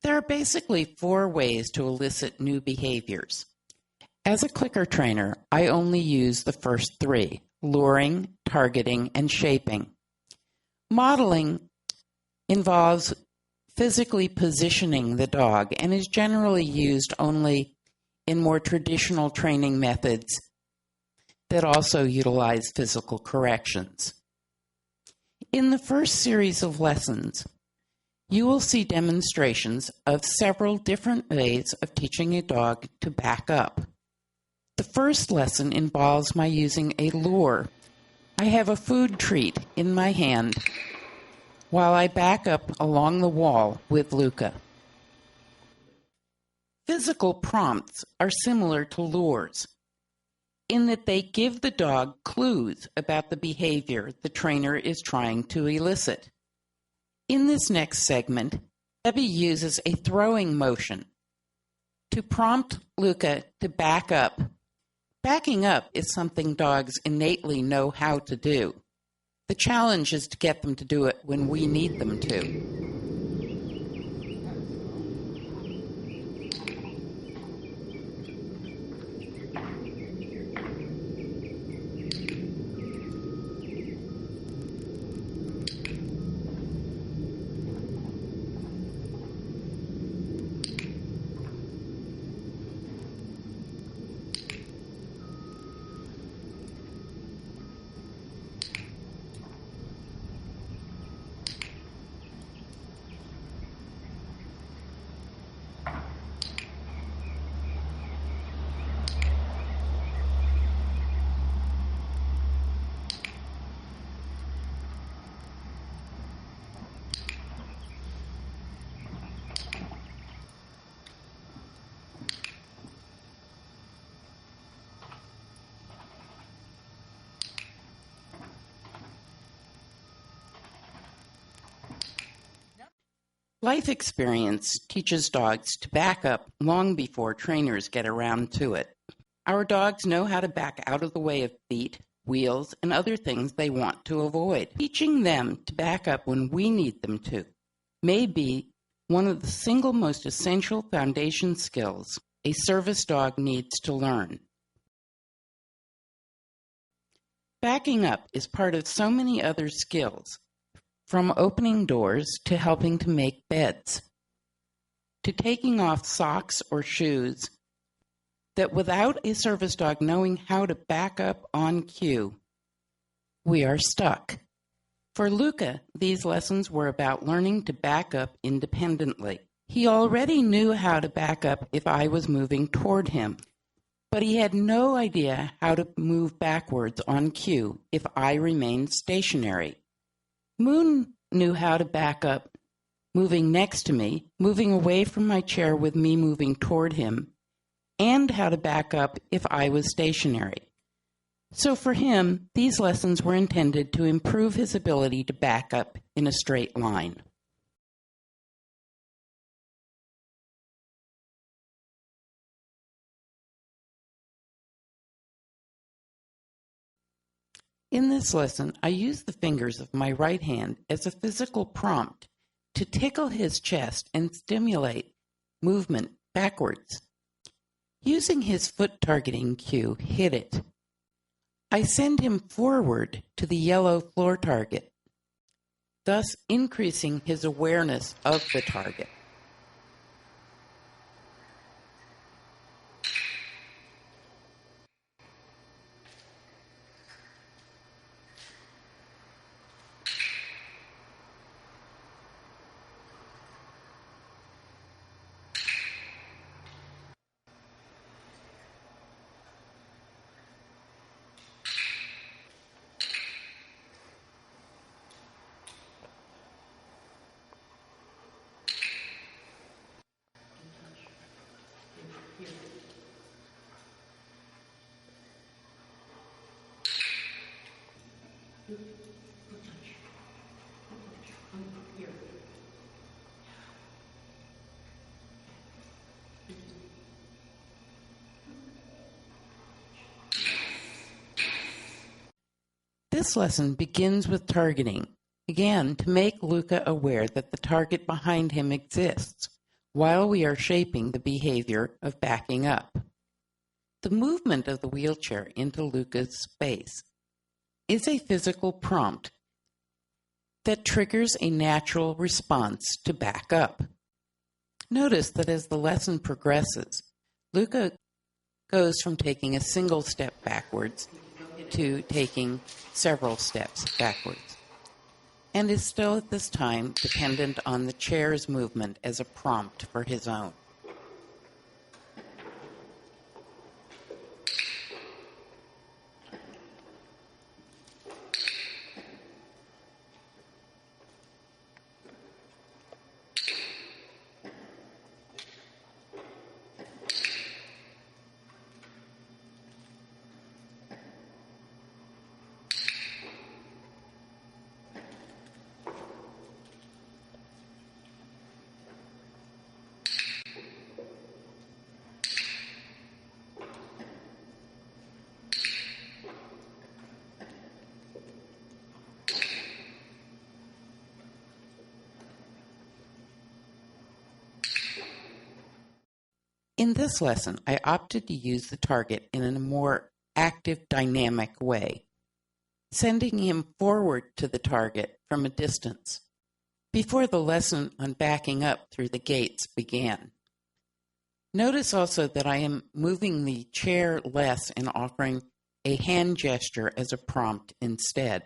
There are basically 4 ways to elicit new behaviors. As a clicker trainer, I only use the first 3, luring, targeting, and shaping. Modeling involves physically positioning the dog and is generally used only in more traditional training methods that also utilize physical corrections. In the first series of lessons, you will see demonstrations of several different ways of teaching a dog to back up. The first lesson involves my using a lure. I have a food treat in my hand while I back up along the wall with Luca. Physical prompts are similar to lures in that they give the dog clues about the behavior the trainer is trying to elicit. In this next segment, Debbie uses a throwing motion to prompt Luca to back up. Backing up is something dogs innately know how to do. The challenge is to get them to do it when we need them to. Life experience teaches dogs to back up long before trainers get around to it. Our dogs know how to back out of the way of feet, wheels, and other things they want to avoid. Teaching them to back up when we need them to may be one of the single most essential foundation skills a service dog needs to learn. Backing up is part of so many other skills, from opening doors to helping to make beds, to taking off socks or shoes, that without a service dog knowing how to back up on cue, we are stuck. For Luca, these lessons were about learning to back up independently. He already knew how to back up if I was moving toward him, but he had no idea how to move backwards on cue if I remained stationary. Moon knew how to back up, moving next to me, moving away from my chair with me moving toward him, and how to back up if I was stationary. So for him, these lessons were intended to improve his ability to back up in a straight line. In this lesson, I use the fingers of my right hand as a physical prompt to tickle his chest and stimulate movement backwards. Using his foot targeting cue, hit it, I send him forward to the yellow floor target, thus increasing his awareness of the target. This lesson begins with targeting, again to make Luca aware that the target behind him exists. while we are shaping the behavior of backing up. The movement of the wheelchair into Luca's space is a physical prompt that triggers a natural response to back up. Notice that as the lesson progresses, Luca goes from taking a single step backwards to taking several steps backwards, and is still at this time dependent on the chair's movement as a prompt for his own. In this lesson, I opted to use the target in a more active, dynamic way, sending him forward to the target from a distance before the lesson on backing up through the gates began. Notice also that I am moving the chair less and offering a hand gesture as a prompt instead.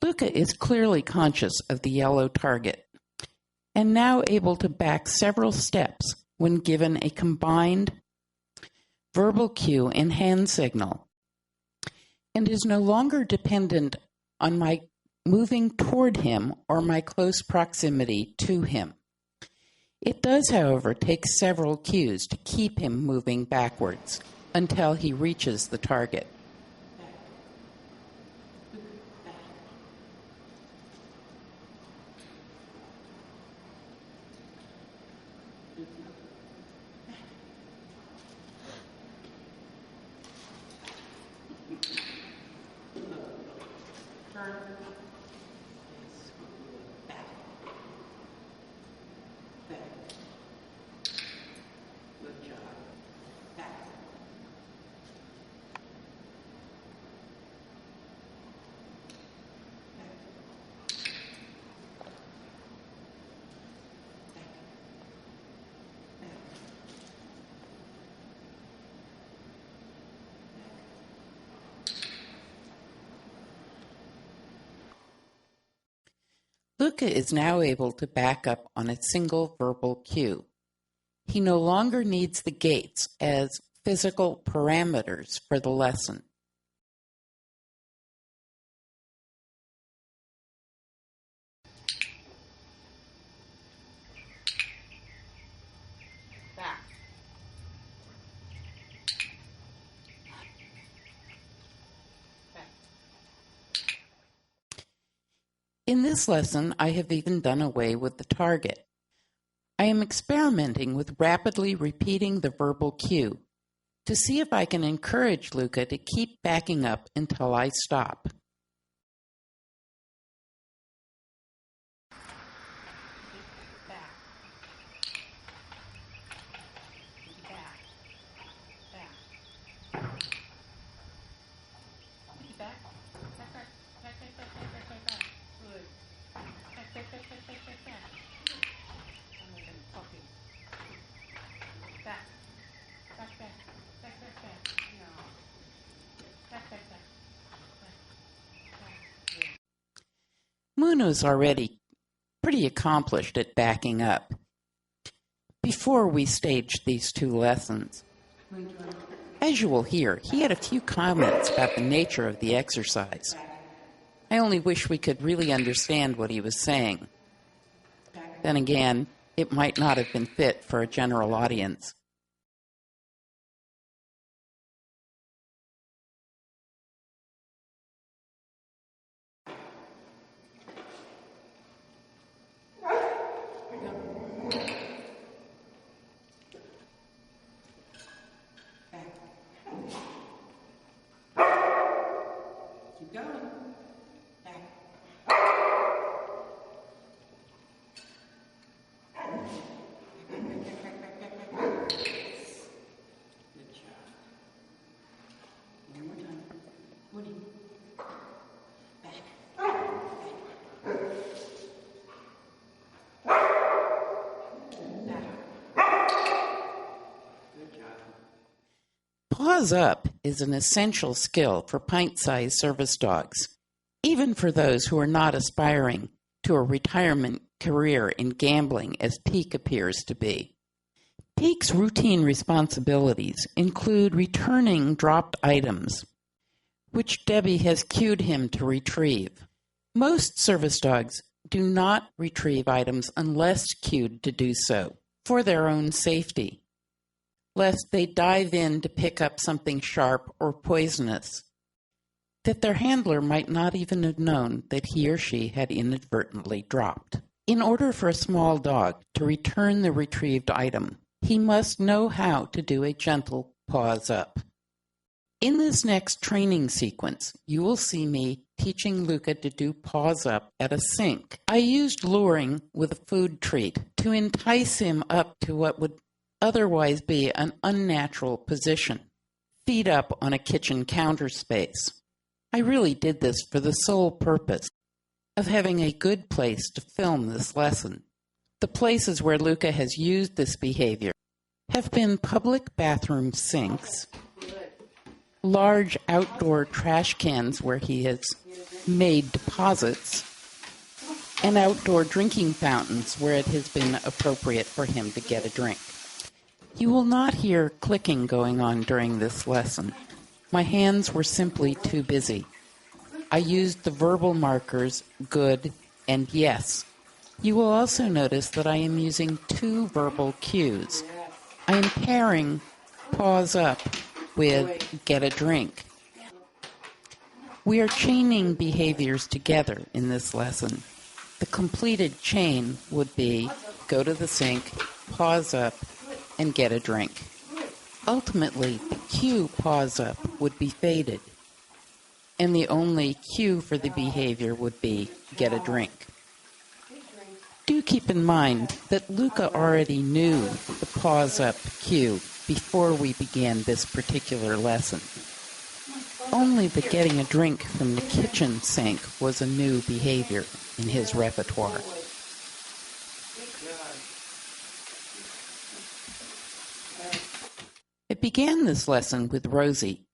Luca is clearly conscious of the yellow target and now able to back several steps when given a combined verbal cue and hand signal, and is no longer dependent on my moving toward him or my close proximity to him. It does, however, take several cues to keep him moving backwards until he reaches the target. Luca is now able to back up on a single verbal cue. He no longer needs the gates as physical parameters for the lesson. In this lesson, I have even done away with the target. I am experimenting with rapidly repeating the verbal cue to see if I can encourage Luca to keep backing up until I stop. Muno's already pretty accomplished at backing up before we staged these two lessons. As you will hear, he had a few comments about the nature of the exercise. I only wish we could really understand what he was saying. Then again, it might not have been fit for a general audience. Keep going. Back. Good job. One more time. Woody. Back. Good job. Paws up is an essential skill for pint-sized service dogs, even for those who are not aspiring to a retirement career in gambling as Peek appears to be. Peek's routine responsibilities include returning dropped items, which Debbie has cued him to retrieve. Most service dogs do not retrieve items unless cued to do so, for their own safety, lest they dive in to pick up something sharp or poisonous that their handler might not even have known that he or she had inadvertently dropped. In order for a small dog to return the retrieved item, he must know how to do a gentle paws up. In this next training sequence, you will see me teaching Luca to do paws up at a sink. I used luring with a food treat to entice him up to what would otherwise be an unnatural position, feet up on a kitchen counter space. I really did this for the sole purpose of having a good place to film this lesson. The places where Luca has used this behavior have been public bathroom sinks, large outdoor trash cans where he has made deposits, and outdoor drinking fountains where it has been appropriate for him to get a drink. You will not hear clicking going on during this lesson. My hands were simply too busy. I used the verbal markers good and yes. You will also notice that I am using two verbal cues. I am pairing paws up with get a drink. We are chaining behaviors together in this lesson. The completed chain would be go to the sink, paws up, and get a drink. Ultimately, the cue paws up would be faded, and the only cue for the behavior would be get a drink. Do keep in mind that Luca already knew the paws up cue before we began this particular lesson. Only the getting a drink from the kitchen sink was a new behavior in his repertoire. I began this lesson with Rosie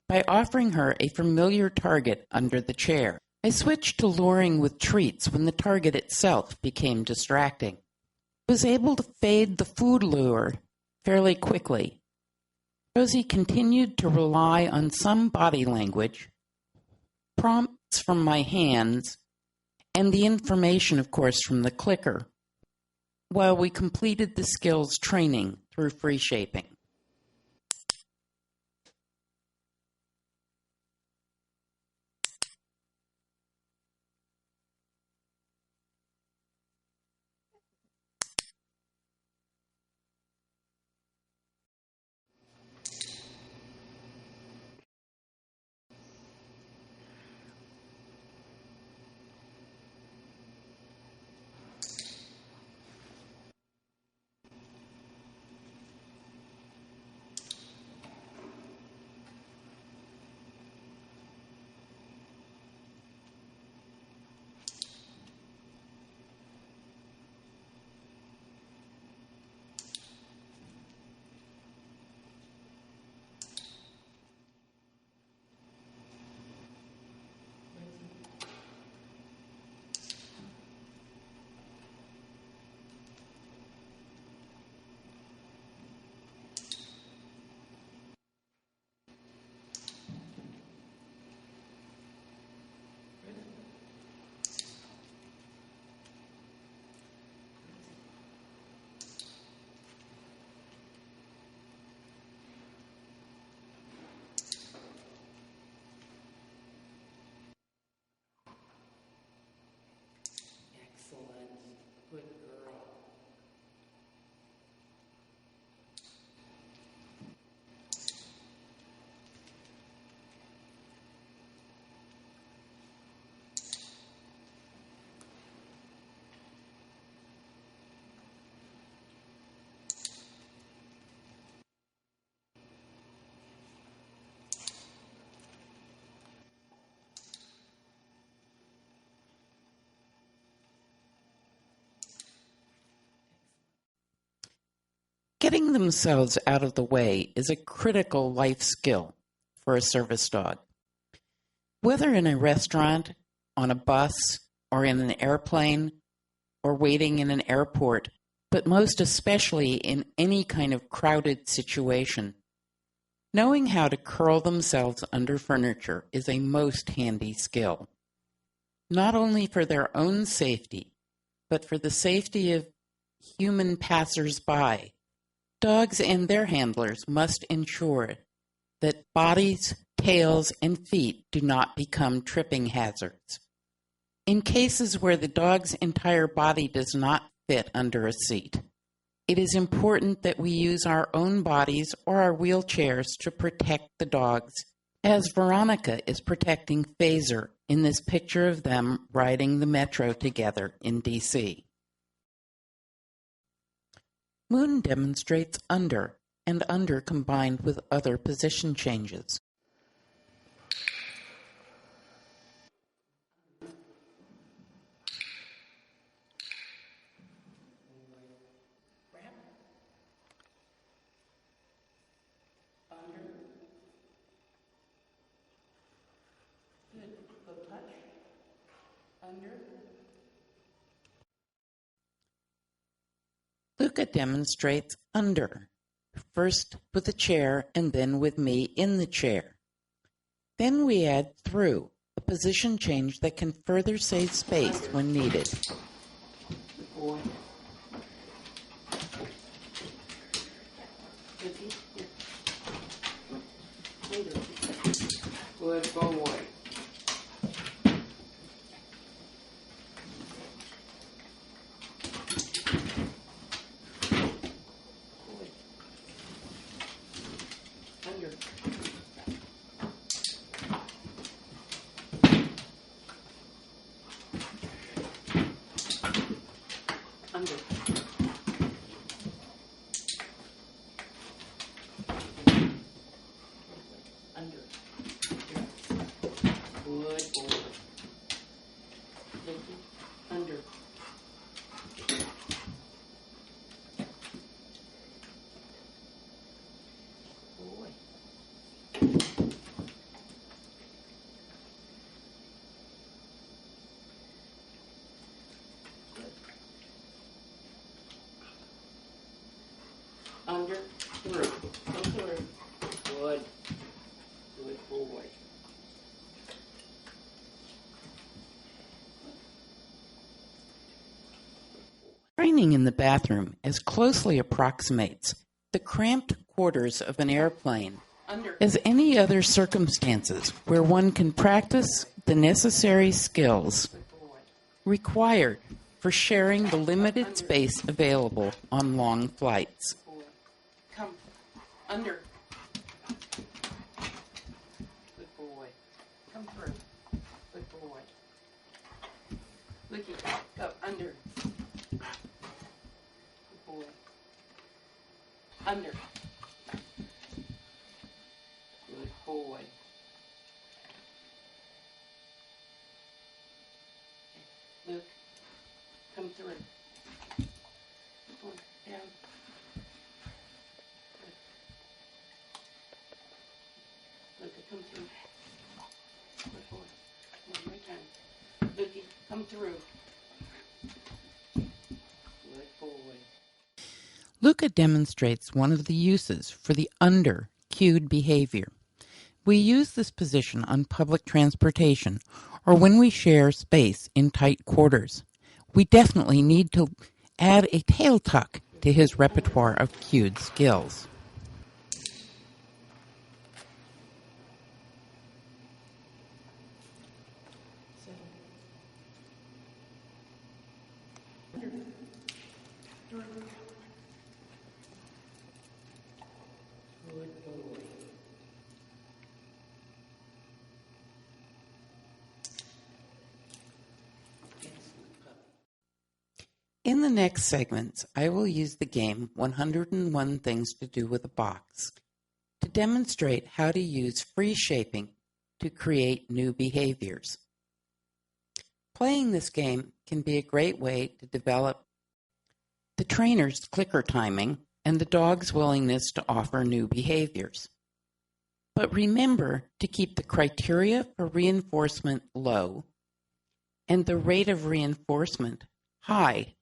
by offering her a familiar target under the chair. I switched to luring with treats when the target itself became distracting. I was able to fade the food lure fairly quickly. Rosie continued to rely on some body language, prompts from my hands, and the information, of course, from the clicker, while we completed the skills training through free shaping. Getting themselves out of the way is a critical life skill for a service dog. Whether in a restaurant, on a bus, or in an airplane, or waiting in an airport, but most especially in any kind of crowded situation, knowing how to curl themselves under furniture is a most handy skill, not only for their own safety, but for the safety of human passers-by. Dogs and their handlers must ensure that bodies, tails, and feet do not become tripping hazards. In cases where the dog's entire body does not fit under a seat, it is important that we use our own bodies or our wheelchairs to protect the dogs, as Veronica is protecting Phaser in this picture of them riding the metro together in D.C. Moon demonstrates under and under combined with other position changes. Luca demonstrates under, first with the chair and then with me in the chair. Then we add through, a position change that can further save space when needed. Good boy. Under. Under. Under. Good boy. Under. Boy. Under, through, come through. Good. Good boy. Training in the bathroom as closely approximates the cramped quarters of an airplane as any other circumstances where one can practice the necessary skills required for sharing the limited space available on long flights. Come. Under. Good boy. Come through. Good boy. Looky. Go. Under. Good boy. Under. Good boy. Luke. Come through. Come on. Down. Luke, come through. Good boy. One more time. Lukey, come through. Good boy. Luca demonstrates one of the uses for the under cued behavior. We use this position on public transportation or when we share space in tight quarters. We definitely need to add a tail tuck to his repertoire of cued skills. In the next segments, I will use the game 101 Things to Do with a Box to demonstrate how to use free shaping to create new behaviors. Playing this game can be a great way to develop the trainer's clicker timing and and the dog's willingness to offer new behaviors. But remember to keep the criteria for reinforcement low and the rate of reinforcement high.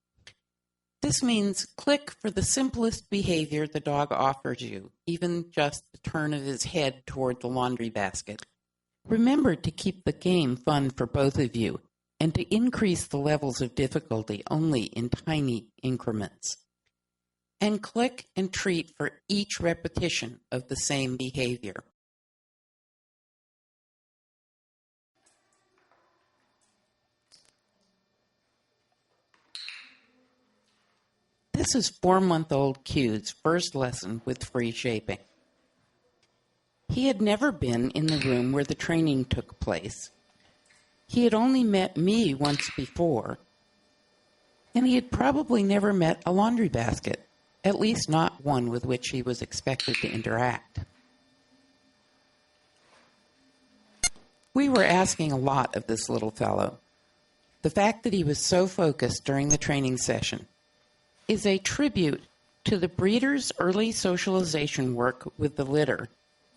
This means click for the simplest behavior the dog offers you, even just the turn of his head toward the laundry basket. Remember to keep the game fun for both of you and to increase the levels of difficulty only in tiny increments. And click and treat for each repetition of the same behavior. This is 4-month-old Q's first lesson with free shaping. He had never been in the room where the training took place. He had only met me once before, and he had probably never met a laundry basket, at least not one with which he was expected to interact. We were asking a lot of this little fellow. The fact that he was so focused during the training session is a tribute to the breeder's early socialization work with the litter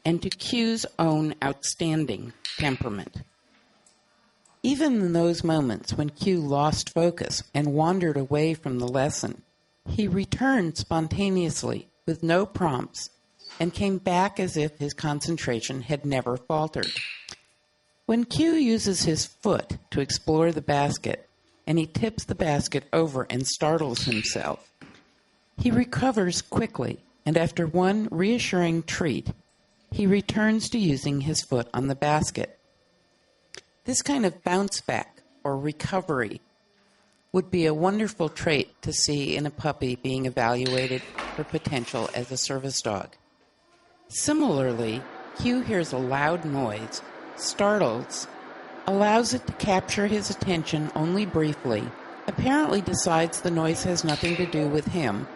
and to Q's own outstanding temperament. Even in those moments when Q lost focus and wandered away from the lesson, he returned spontaneously with no prompts and came back as if his concentration had never faltered. When Q uses his foot to explore the basket and he tips the basket over and startles himself, he recovers quickly, and after one reassuring treat, he returns to using his foot on the basket. This kind of bounce back or recovery would be a wonderful trait to see in a puppy being evaluated for potential as a service dog. Similarly, Q hears a loud noise, startles, allows it to capture his attention only briefly, apparently decides the noise has nothing to do with him,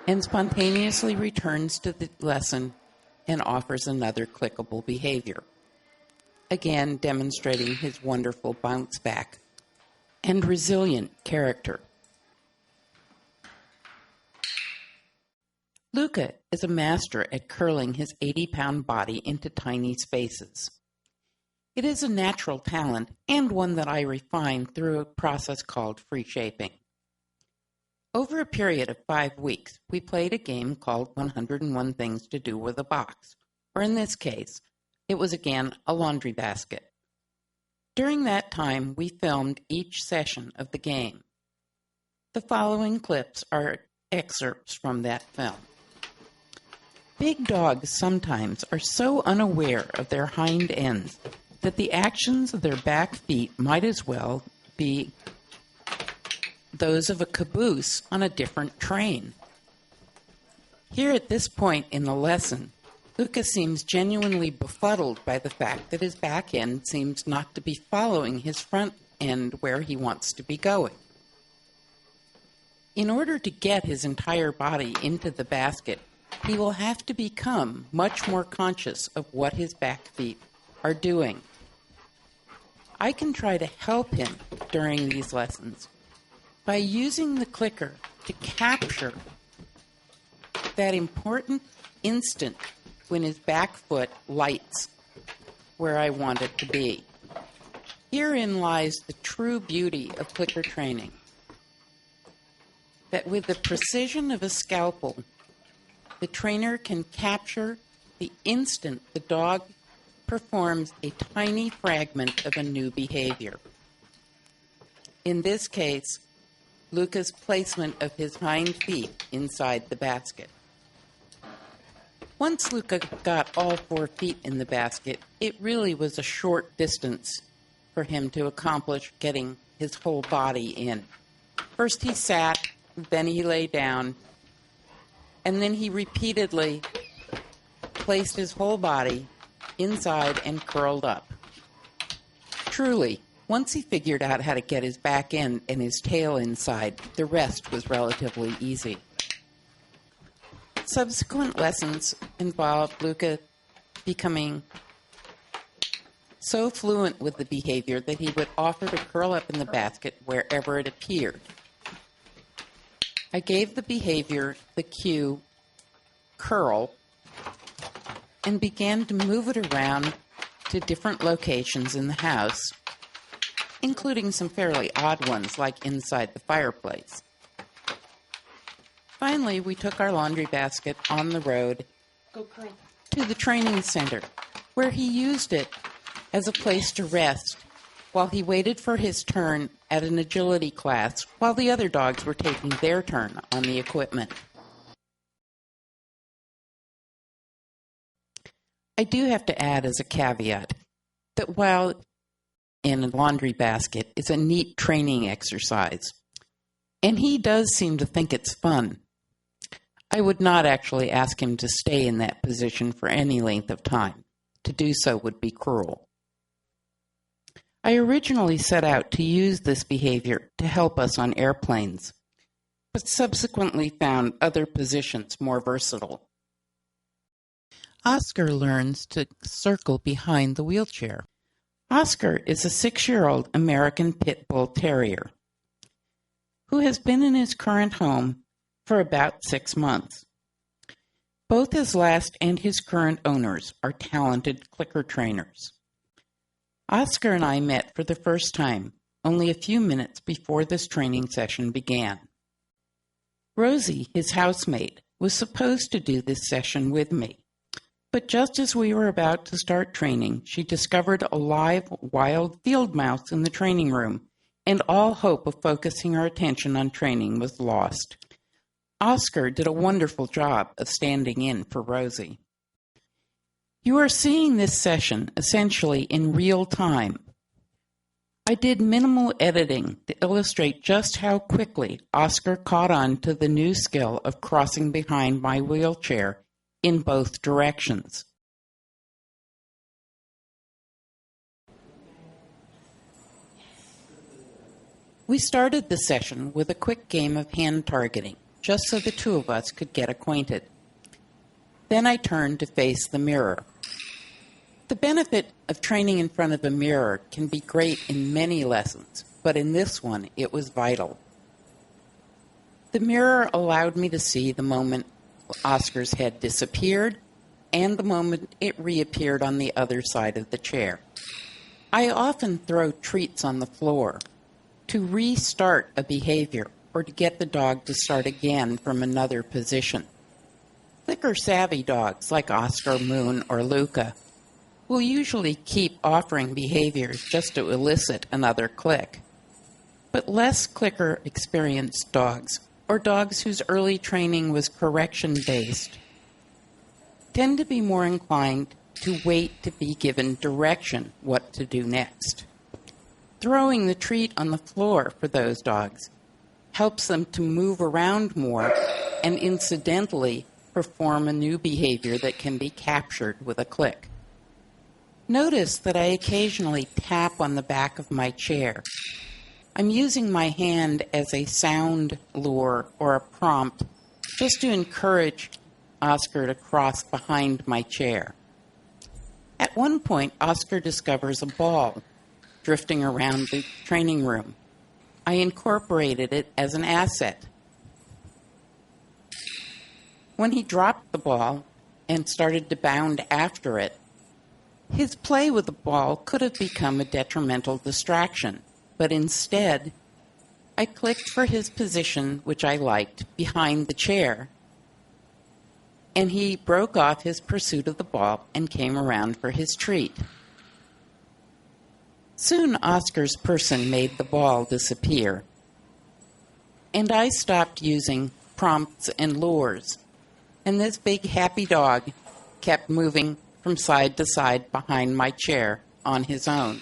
and spontaneously returns to the lesson and offers another clickable behavior, again demonstrating his wonderful bounce back and resilient character. Luca is a master at curling his 80-pound body into tiny spaces. It is a natural talent and one that I refined through a process called free shaping. Over a period of 5 weeks, we played a game called 101 Things to Do with a Box, or in this case, it was again a laundry basket. During that time, we filmed each session of the game. The following clips are excerpts from that film. Big dogs sometimes are so unaware of their hind ends that the actions of their back feet might as well be those of a caboose on a different train. Here at this point in the lesson, Luca seems genuinely befuddled by the fact that his back end seems not to be following his front end where he wants to be going. In order to get his entire body into the basket, he will have to become much more conscious of what his back feet are doing. I can try to help him during these lessons by using the clicker to capture that important instant when his back foot lights where I want it to be. Herein lies the true beauty of clicker training, that with the precision of a scalpel, the trainer can capture the instant the dog performs a tiny fragment of a new behavior. In this case, Luca's placement of his hind feet inside the basket. Once Luca got all 4 feet in the basket, it really was a short distance for him to accomplish getting his whole body in. First he sat, then he lay down, and then he repeatedly placed his whole body inside and curled up. Truly, once he figured out how to get his back end and his tail inside, the rest was relatively easy. Subsequent lessons involved Luca becoming so fluent with the behavior that he would offer to curl up in the basket wherever it appeared. I gave the behavior the cue, curl, and began to move it around to different locations in the house, including some fairly odd ones like inside the fireplace. Finally, we took our laundry basket on the road to the training center, where he used it as a place to rest while he waited for his turn at an agility class while the other dogs were taking their turn on the equipment. I do have to add as a caveat that while in a laundry basket is a neat training exercise, and he does seem to think it's fun, I would not actually ask him to stay in that position for any length of time. To do so would be cruel. I originally set out to use this behavior to help us on airplanes, but subsequently found other positions more versatile. Oscar learns to circle behind the wheelchair. Oscar is a 6-year-old American Pit Bull Terrier who has been in his current home for about 6 months. Both his last and his current owners are talented clicker trainers. Oscar and I met for the first time only a few minutes before this training session began. Rosie, his housemate, was supposed to do this session with me, but just as we were about to start training, she discovered a live wild field mouse in the training room, and all hope of focusing our attention on training was lost. Oscar did a wonderful job of standing in for Rosie. You are seeing this session essentially in real time. I did minimal editing to illustrate just how quickly Oscar caught on to the new skill of crossing behind my wheelchair in both directions. We started the session with a quick game of hand targeting, just so the two of us could get acquainted. Then I turned to face the mirror. The benefit of training in front of a mirror can be great in many lessons, but in this one it was vital. The mirror allowed me to see the moment Oscar's head disappeared and the moment it reappeared on the other side of the chair. I often throw treats on the floor to restart a behavior or to get the dog to start again from another position. Clicker-savvy dogs like Oscar, Moon, or Luca will usually keep offering behaviors just to elicit another click. But less clicker-experienced dogs, or dogs whose early training was correction-based, tend to be more inclined to wait to be given direction what to do next. Throwing the treat on the floor for those dogs helps them to move around more and incidentally perform a new behavior that can be captured with a click. Notice that I occasionally tap on the back of my chair. I'm using my hand as a sound lure or a prompt just to encourage Oscar to cross behind my chair. At one point, Oscar discovers a ball drifting around the training room. I incorporated it as an asset. When he dropped the ball and started to bound after it, his play with the ball could have become a detrimental distraction, but instead, I clicked for his position, which I liked, behind the chair, and he broke off his pursuit of the ball and came around for his treat. Soon Oscar's person made the ball disappear, and I stopped using prompts and lures, and this big happy dog kept moving from side to side behind my chair on his own.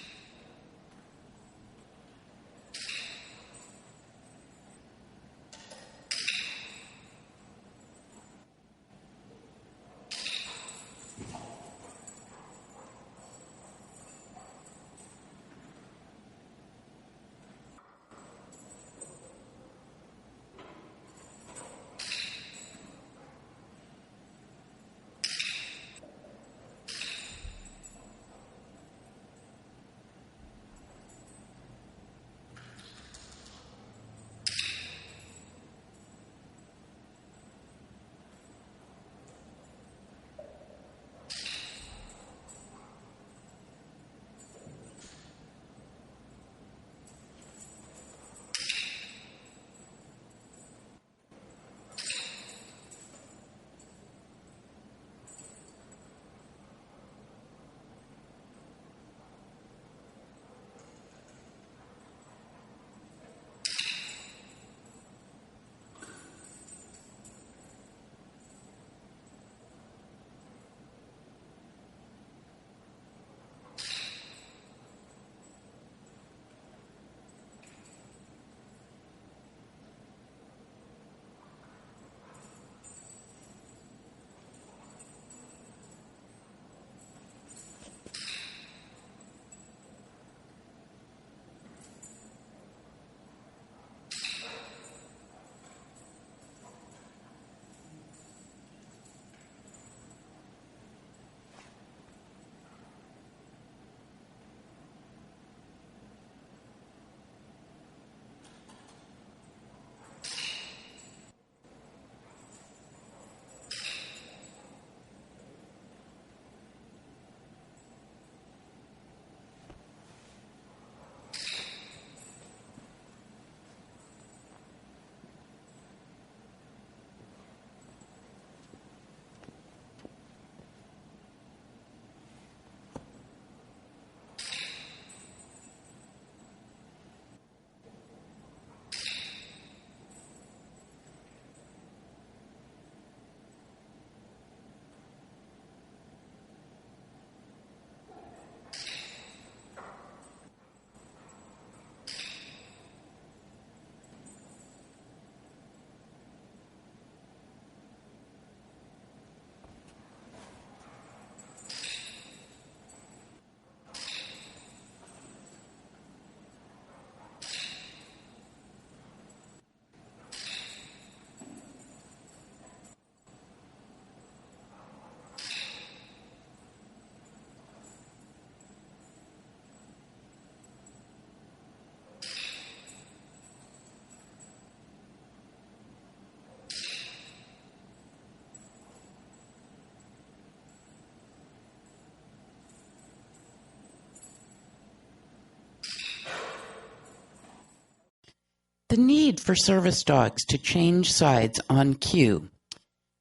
The need for service dogs to change sides on cue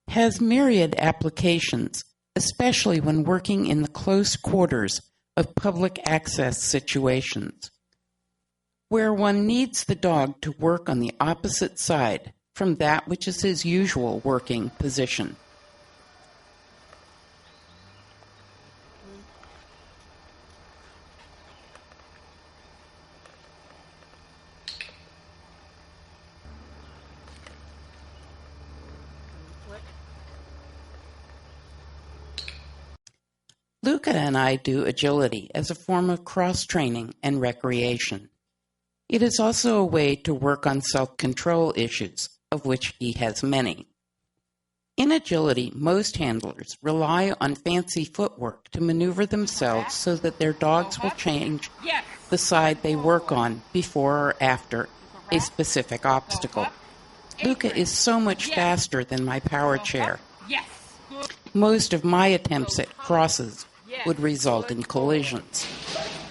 has myriad applications, especially when working in the close quarters of public access situations, where one needs the dog to work on the opposite side from that which is his usual working position. Luca and I do agility as a form of cross-training and recreation. It is also a way to work on self-control issues, of which he has many. In agility, most handlers rely on fancy footwork to maneuver themselves so that their dogs will change the side they work on before or after a specific obstacle. Luca is so much faster than my power chair. Most of my attempts at crosses would result in collisions.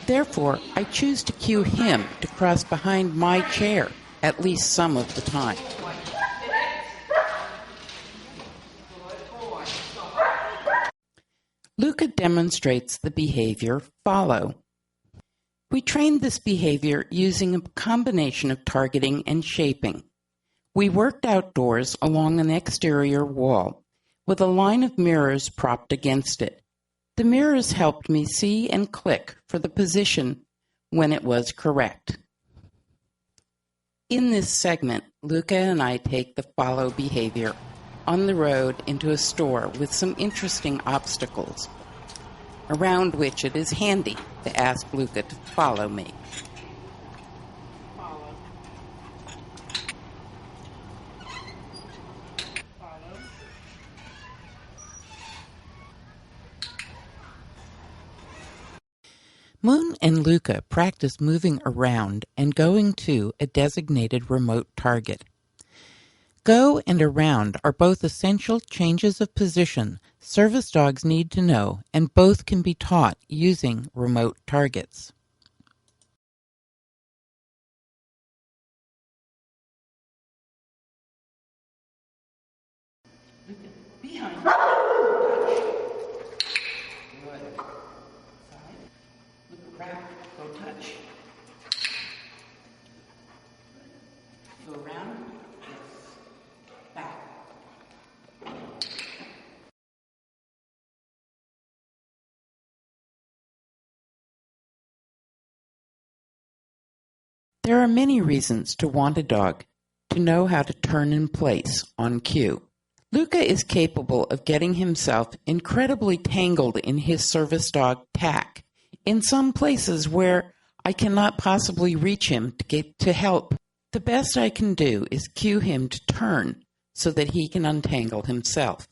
Therefore, I choose to cue him to cross behind my chair at least some of the time. Luca demonstrates the behavior follow. We trained this behavior using a combination of targeting and shaping. We worked outdoors along an exterior wall with a line of mirrors propped against it. The mirrors helped me see and click for the position when it was correct. In this segment, Luca and I take the follow behavior on the road into a store with some interesting obstacles, around which it is handy to ask Luca to follow me. Moon and Luca practice moving around and going to a designated remote target. Go and around are both essential changes of position service dogs need to know, and both can be taught using remote targets. Behind. Look around. Go touch. Go around. Yes. Back. There are many reasons to want a dog to know how to turn in place on cue. Luca is capable of getting himself incredibly tangled in his service dog tack in some places where I cannot possibly reach him to get to help. The best I can do is cue him to turn so that he can untangle himself.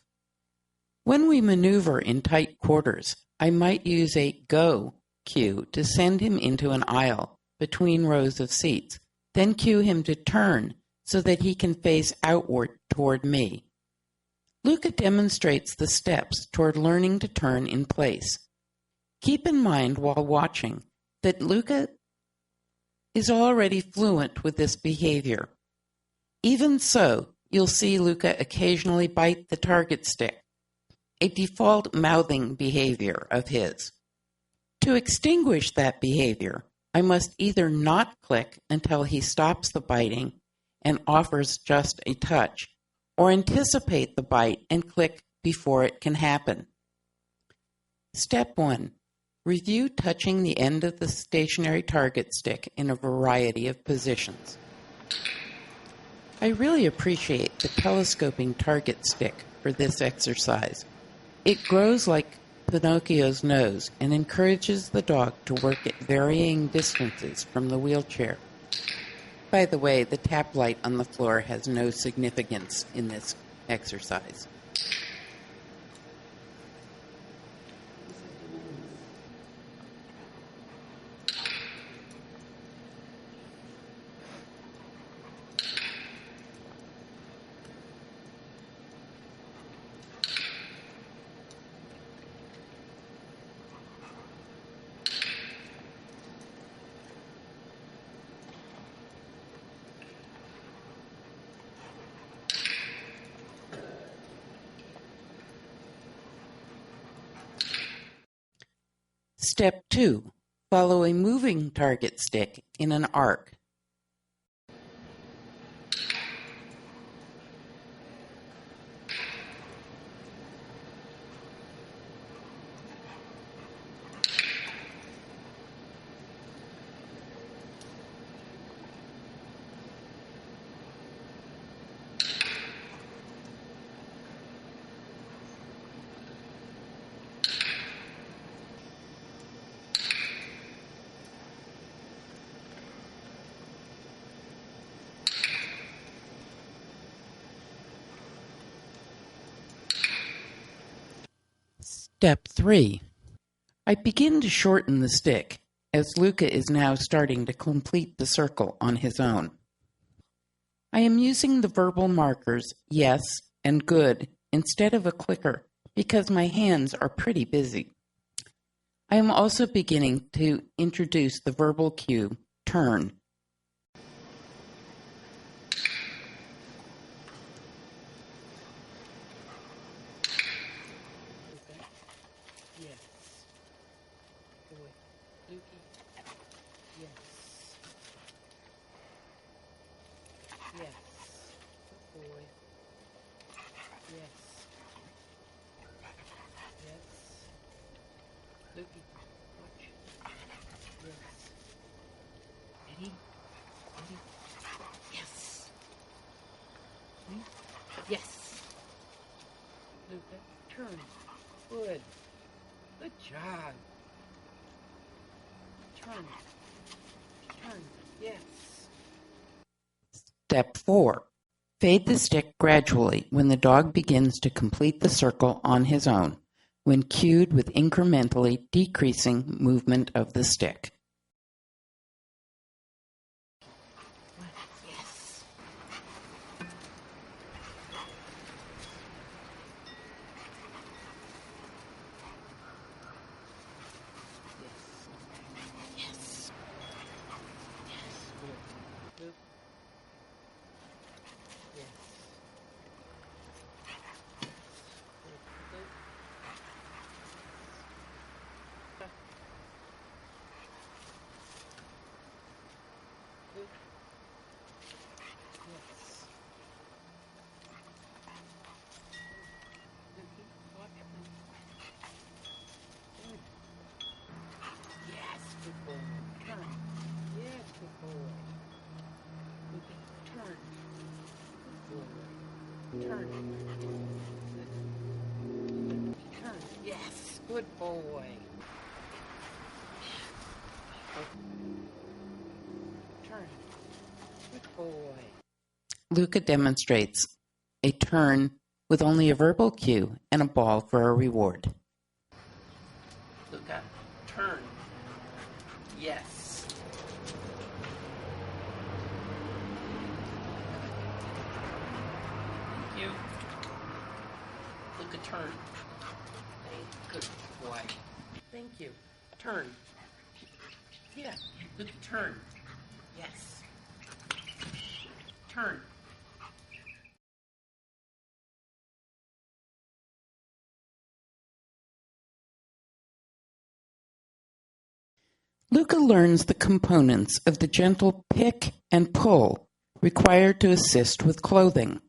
When we maneuver in tight quarters, I might use a go cue to send him into an aisle between rows of seats, then cue him to turn so that he can face outward toward me. Luca demonstrates the steps toward learning to turn in place. Keep in mind while watching that Luca is already fluent with this behavior. Even so, you'll see Luca occasionally bite the target stick, a default mouthing behavior of his. To extinguish that behavior, I must either not click until he stops the biting and offers just a touch, or anticipate the bite and click before it can happen. Step 1. Review touching the end of the stationary target stick in a variety of positions. I really appreciate the telescoping target stick for this exercise. It grows like Pinocchio's nose and encourages the dog to work at varying distances from the wheelchair. By the way, the tap light on the floor has no significance in this exercise. Step 2. Follow a moving target stick in an arc. Step 3. I begin to shorten the stick, as Luca is now starting to complete the circle on his own. I am using the verbal markers yes and good instead of a clicker because my hands are pretty busy. I am also beginning to introduce the verbal cue turn. Yes. Boy. Lukey. Yes. Yes. Good boy. Yes. Yes. Lukey. Watch. Yes. Eddie. Eddie. Yes. Yes. Luca. Turn. Good. Good job. Turn. Turn. Yes. Step 4. Fade the stick gradually when the dog begins to complete the circle on his own, when cued with incrementally decreasing movement of the stick. Yes. Yes. Yes. Good. Good. Yes. Good. Good. Good. Yes. Lukey, watch me. Good. Yes, good boy. Turn. Yes, good boy. Lukey, turn. Good boy. Turn. Good. Turn. Yes, good boy. Turn. Good boy. Luca demonstrates a turn with only a verbal cue and a ball for a reward. Luca, turn. Yes. Thank you. Luca, turn. Good boy. Thank you. Turn. Yeah. Luca, turn. Yes. Turn. Luca learns the components of the gentle pick and pull required to assist with clothing.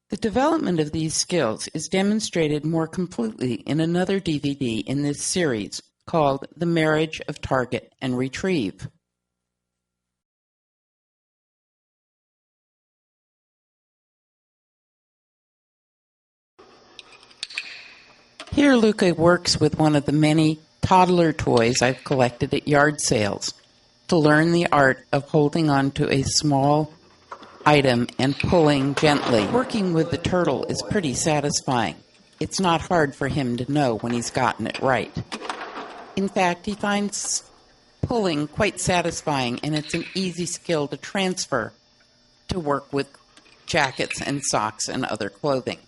The development of these skills is demonstrated more completely in another DVD in this series called The Marriage of Target and Retrieve. Here Luca works with one of the many toddler toys I've collected at yard sales to learn the art of holding on to a small item and pulling gently. Working with the turtle is pretty satisfying. It's not hard for him to know when he's gotten it right. In fact, he finds pulling quite satisfying, and it's an easy skill to transfer to work with jackets and socks and other clothing.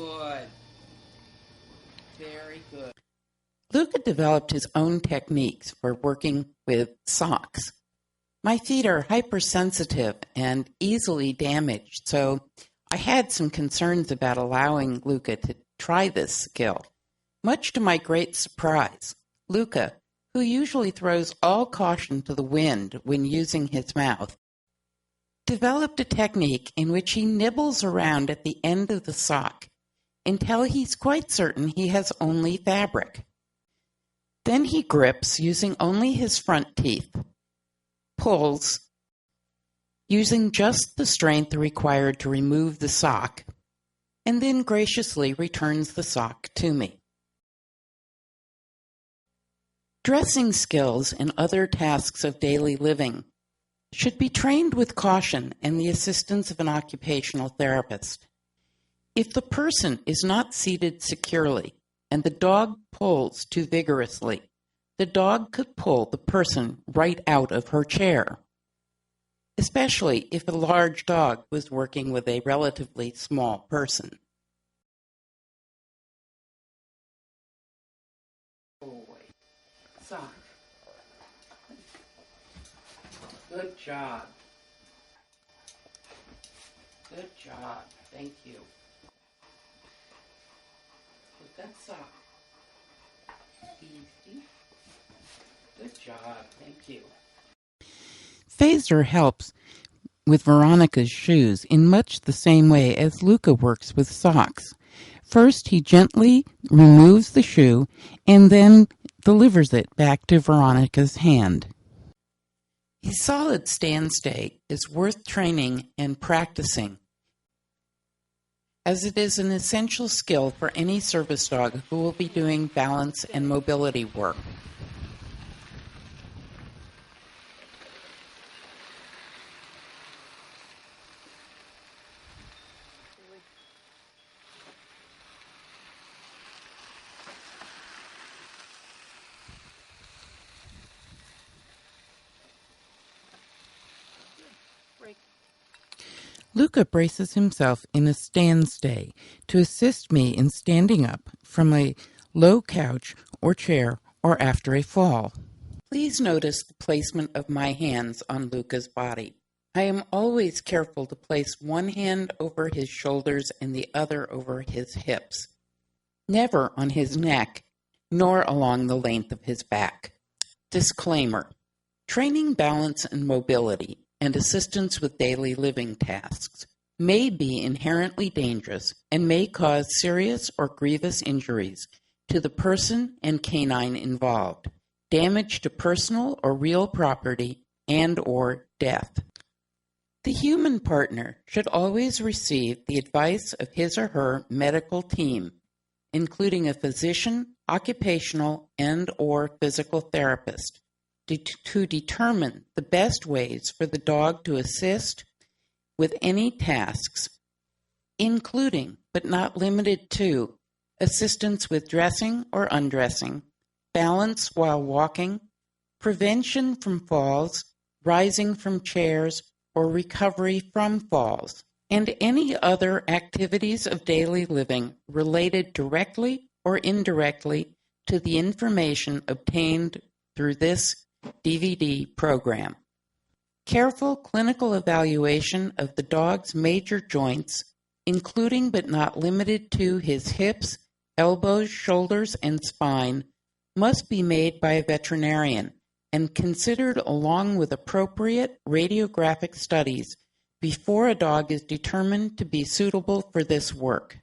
good. Very good. Luca developed his own techniques for working with socks. My feet are hypersensitive and easily damaged, so I had some concerns about allowing Luca to try this skill. Much to my great surprise, Luca, who usually throws all caution to the wind when using his mouth, developed a technique in which he nibbles around at the end of the sock until he's quite certain he has only fabric. Then he grips using only his front teeth, pulls using just the strength required to remove the sock, and then graciously returns the sock to me. Dressing skills and other tasks of daily living should be trained with caution and the assistance of an occupational therapist. If the person is not seated securely and the dog pulls too vigorously, the dog could pull the person right out of her chair, especially if a large dog was working with a relatively small person. Boy, sock. Good job. Good job. Thank you. Put that sock. Easy. Good job. Thank you. Phaser helps with Veronica's shoes in much the same way as Luca works with socks. First, he gently removes the shoe and then delivers it back to Veronica's hand. A solid standstay is worth training and practicing, as it is an essential skill for any service dog who will be doing balance and mobility work. Luca braces himself in a standstay to assist me in standing up from a low couch or chair or after a fall. Please notice the placement of my hands on Luca's body. I am always careful to place one hand over his shoulders and the other over his hips, never on his neck, nor along the length of his back. Disclaimer: training balance and mobility and assistance with daily living tasks may be inherently dangerous and may cause serious or grievous injuries to the person and canine involved, damage to personal or real property, and/or death. The human partner should always receive the advice of his or her medical team, including a physician, occupational, and/or physical therapist, to determine the best ways for the dog to assist with any tasks, including, but not limited to, assistance with dressing or undressing, balance while walking, prevention from falls, rising from chairs, or recovery from falls, and any other activities of daily living related directly or indirectly to the information obtained through this DVD program. Careful clinical evaluation of the dog's major joints, including but not limited to his hips, elbows, shoulders, and spine, must be made by a veterinarian and considered along with appropriate radiographic studies before a dog is determined to be suitable for this work.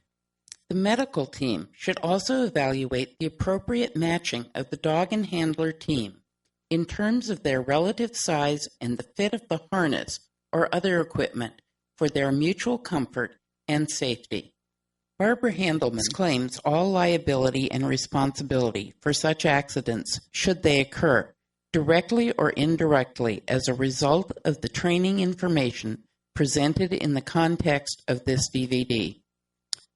The medical team should also evaluate the appropriate matching of the dog and handler team in terms of their relative size and the fit of the harness or other equipment for their mutual comfort and safety. Barbara Handelman claims all liability and responsibility for such accidents, should they occur, directly or indirectly as a result of the training information presented in the context of this DVD.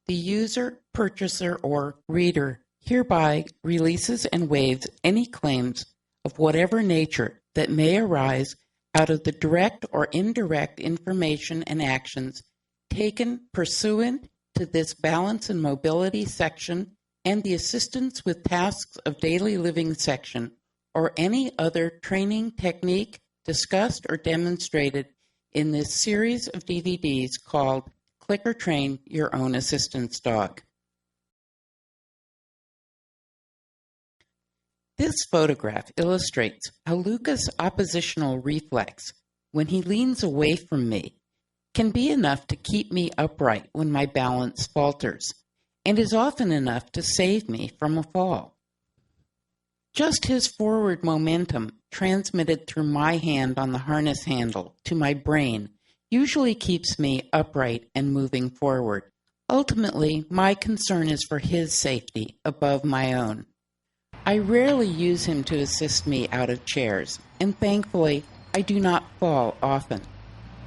The user, purchaser, or reader hereby releases and waives any claims of whatever nature that may arise out of the direct or indirect information and actions taken pursuant to to this balance and mobility section and the assistance with tasks of daily living section or any other training technique discussed or demonstrated in this series of DVDs called Click or Train Your Own Assistance Dog. This photograph illustrates how Luca's oppositional reflex, when he leans away from me, can be enough to keep me upright when my balance falters, and is often enough to save me from a fall. Just his forward momentum, transmitted through my hand on the harness handle to my brain, usually keeps me upright and moving forward. Ultimately, my concern is for his safety above my own. I rarely use him to assist me out of chairs, and thankfully, I do not fall often.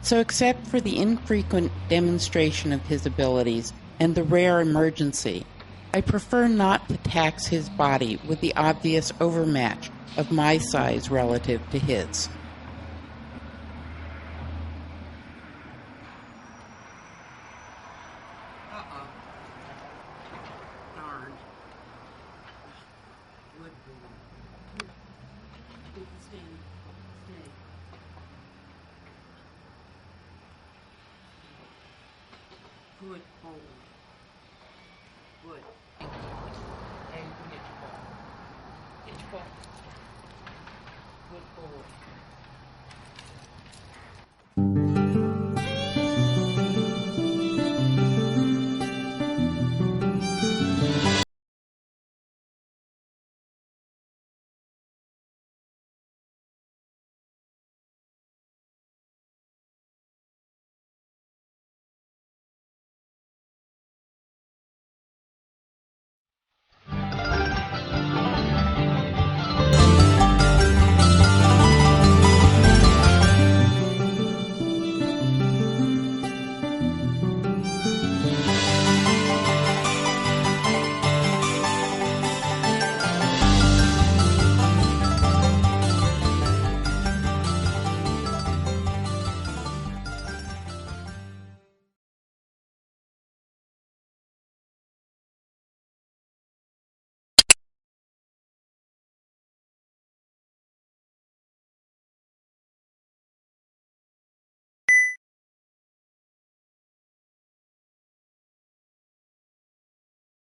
So except for the infrequent demonstration of his abilities and the rare emergency, I prefer not to tax his body with the obvious overmatch of my size relative to his. Uh-oh. Darn. Good boy. Good, stay. Stay. Good boy. Good. Hey, go get your ball. Get your ball. Good boy.